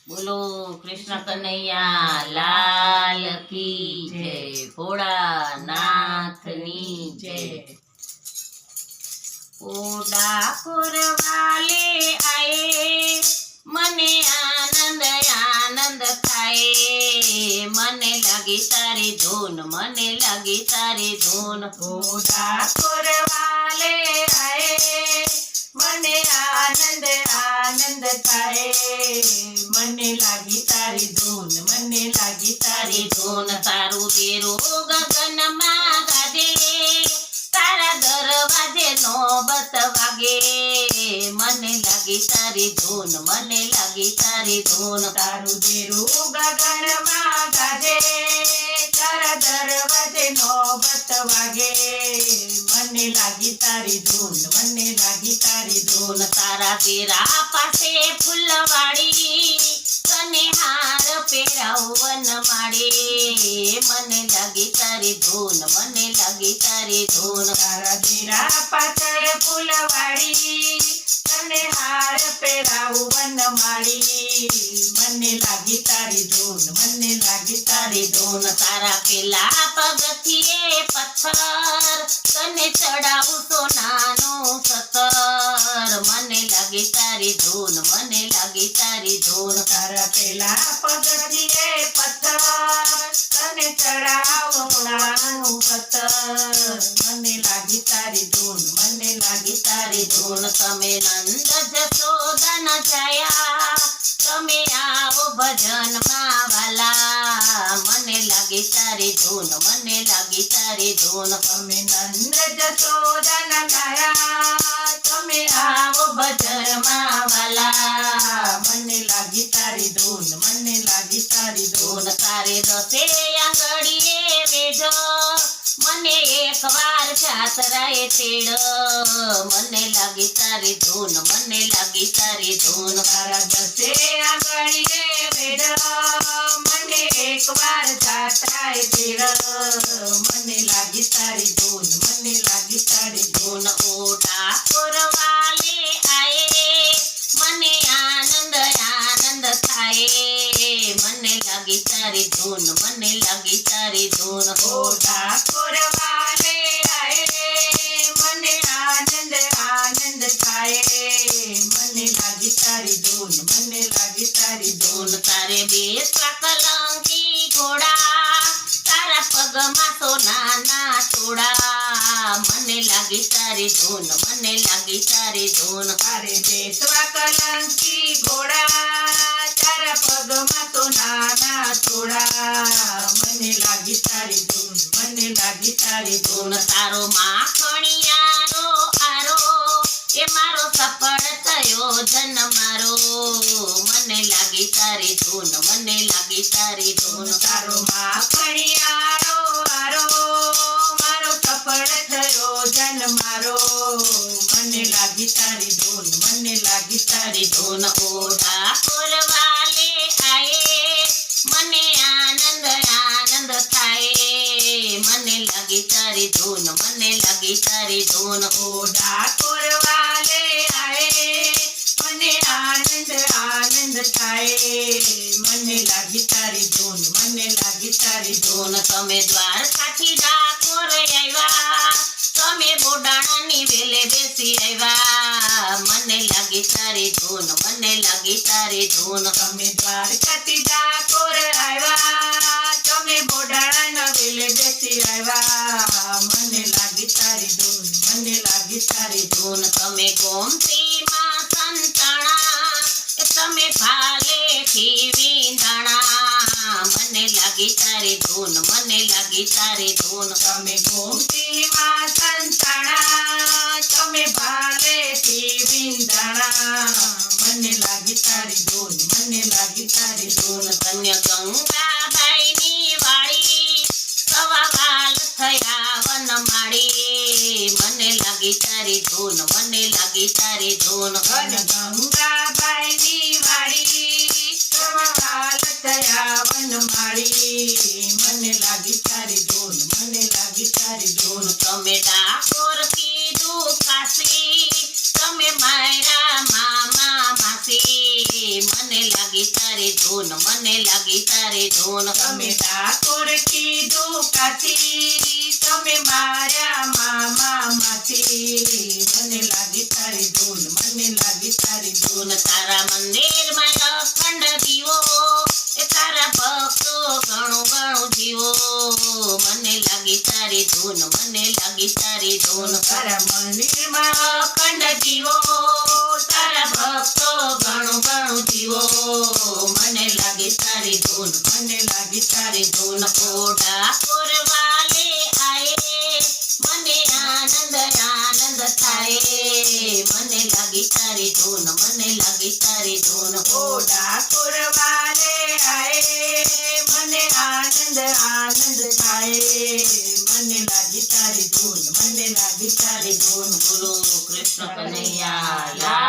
બોલો કૃષ્ણ કનૈયા લાલ કી જય, ભોળાનાથની જય। ઓ ડાકોર વાલે આયે, મને આનંદ આનંદ થાય, મને લાગી તારી ધૂન, મને લાગી તારી ધૂન। ઓ ડાકોર વાલે આયે, મને આનંદ આનંદ થાય, મને લાગી તારી ધૂન, મને લાગી તારી તારી ધૂન। તારું દેરો ગગનમાં ગાજે, તારા દરવાજે નોબત વાગે, મને લાગી તારી ધૂન, મને લાગી તારી ધૂન। તારું દેરું ગગનમાં ગાજે, તારા દરવાજે નોબત વાગે, મને લાગી તારી ધૂન, મને લાગી તારી ધૂન। તારા દેરા પાસે ફૂલવાડી, તને હાર પહેરાવન માડી, મને લાગી તારી ધૂન, મને લાગી તારી ધૂન। તારા દેરા પાછળ ફૂલવાડી, તને હાર પહેરાવું વનમાળી, મને લાગી તારી ધૂન, મને લાગી તારી તારી ધૂન। તારા પેલા પગથિયે પથ્થર, તને ચડાવું સોનાનું સતર, મને લાગી તારી ધૂન, મને લાગી તારી ધૂન। તારા પેલા પગથિયે પથ્થર, તને ચડાવો સોનાનું પથ્થર, મને લાગી તારી ધૂન, મને લાગી તારી તારી ધૂન। ધૂન। તમે નંદ જશોદા જાયા, તમે આવો ભજનમાં વાલા, મને લાગી તારી ધૂન, મને લાગી તારી ધૂન। તમે નંદ જશોદા લાયા, તમે આવો ભજનમાં વાલા, મને લાગી તારી ધૂન, મને લાગી તારી ધૂન। ધૂન। તારે દસે આંગળીએ વેઢ, મને એક વાર જાતરાએ તેડ, મને લાગી તારી ધૂન, મને લાગી તારી ધૂન। તારા દસે આંગળીએ વેઢ, મને એકવાર જાત્રાએ તેડ, મને લાગી તારી ધૂન, મને લાગી તારી ધૂન। ધૂન। ઓ ડાકોર વાલે આયે, મને આનંદ આનંદ થાય, મને લાગી તારી ધૂન, મને લાગી તારી ધૂન। ઓ ડાકોર વાલે આયે, મને આનંદ આનંદ થાય, મને લાગી તારી ધૂન, મને લાગી તારી ધૂન। ધૂન। તારે બેસવા કલંકી ઘોડા, તારા પગમાં સોનાના ચોડા, મને લાગી તારી ધૂન, મને લાગી તારી ધૂન। તારે બેસવા કલંકી ઘોડા, તારા પગમાં તો નાના થોડા, મને લાગી તારી ધૂન, મને લાગી તારી ધૂન। ધૂન। તારો માખણિયારો આરો, એ મારો સફળ થયો જન મારો, મને લાગી તારી ધૂન, મને લાગી તારી ધૂન। તારો માખણિયારો આરો, મારો સફળ થયો જન મારો, મને લાગી તારી ધૂન, મને લાગી તારી ધૂન। ઓ ડાકોર વાલે આયે, મને આનંદ આનંદ થાય, મને લાગી તારી ધૂન, મને લાગી તારી ધૂન। ઓ ડાકોર વાલે આયે, મને આનંદ આનંદ થાય, મને લાગી તારી ધૂન, મને લાગી તારી ધૂન। ધૂન। તમે દ્વારકાથી ડાકોર આવ્યા, તમે બોડાણાની વેલે બેસી આવ્યા, મને લાગી તારી ધૂન, મને લાગી તારી ધૂન। તમે દ્વારકાથી ડાકોર આવ્યા, તમે બોડાણાના વેલે બેસી આવ્યા, મને લાગી તારી ધૂન, મને લાગી તારી ધૂન। ધૂન। તમે ગોમતીમાં સંતાણા, તમે ભાલેથી વીંધાણા, મને લાગી તારી ધૂન, મને લાગી તારી ધૂન। તમે ગોમતીમાં સંતાણા, તમે ભાલેથી વિંધાણા, મને લાગી તારી ધૂન, મને લાગી તારી ધૂન। ધન્ય ગંગાબાઈની વાળી, સવા વાલ થયા વનમાળી, મને લાગી તારી ધૂન, મને લાગી તારી ધૂન। ઘન ગંગાબાઈની વાડી, સવાલ થયા વનમાળી, મને લાગી તારી ધૂન, મને લાગી તારી ધૂન। તમે ડાકોર કીધું કાશી, તમે માયરા મામા માસી, મને લાગી તારી તારી ધૂન મને લાગી તારી ધૂન તમે ઠાકોર કીધું કાશી તમે માર્યા મામા માસી મને લાગી તારી ધૂન મને લાગી તારી ધૂન ધૂન તારા મંદિરમાં અખંડ દીવો એ તારા ભક્તો ઘણું ઘણું જીવો મને લાગી તારી ધૂન મને લાગી તારી ધૂન તારા મંદિરમાં અખંડ દીવો તારા ભક્તો ઘણું ઘણું જીવો મને લાગી તારી ધૂન મને લાગી તારી ધૂન ઓઢા કોરવાલે આયે મને આનંદ આનંદ થાય મને લાગી તારી ધૂન મને લાગી તારી ધૂન ઓ ઠાકોર વાલે આયે મને આનંદ આનંદ થાય મને લાગી તારી ધૂન મને લાગી તારી ધૂન ગુરુ કૃષ્ણ કનૈયા